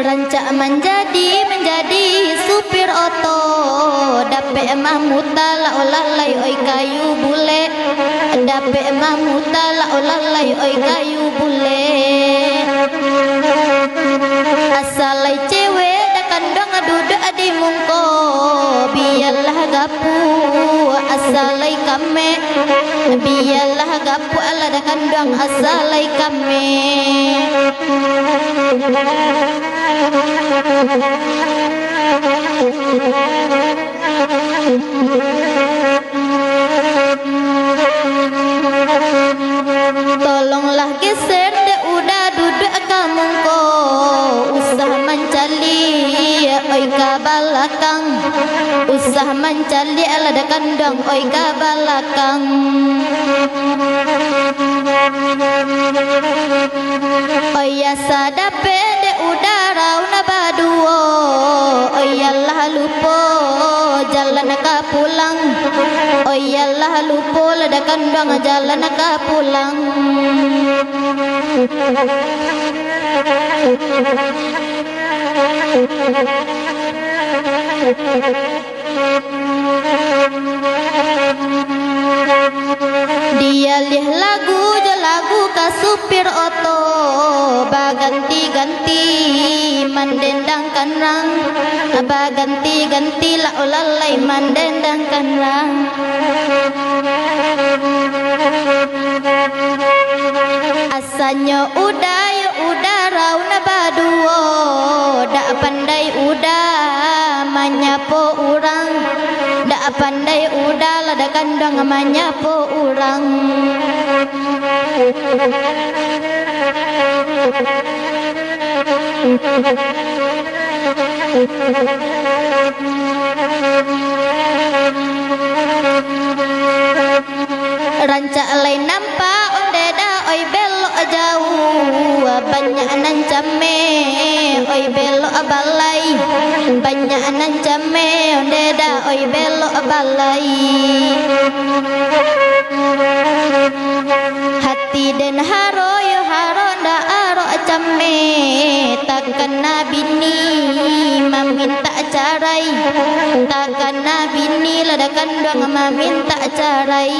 Rancak menjadi supir oto, dapet mamuta la olalai oi kayu bule, dapet mamuta la olalai oi kayu bule. Asalai cewek dah kandang duduk di mungko, biarlah gapu. Asalai kame, biarlah gapu ala dah kandang asalai kame. Tolonglah geser dek udah duduk kamungko, usah mencali oi ka balakang, usah mencali ala dah kandang oi ka balakang. Oya sadape de udara una baduo, oyalah lupo jalan ka pulang, oyalah lupo lada kandang jalan ka pulang. Dia lihat lagu ka supir oto, baganti-ganti mendendangkan rang, baganti-ganti la olalai mendendangkan rang. Asalnya udah rauna baduo, dak pandai udah menyapo urang, dak pandai udah lada kandang menyapo urang. Rancak lain nampak onde dah oi belok jauh, banyak nan came oi belok balai, banyak nan came onde dah oi belok balai. Hati den haro yo haro nda aro came, takkan nabini meminta carai, takkan nabini lada kandang meminta carai.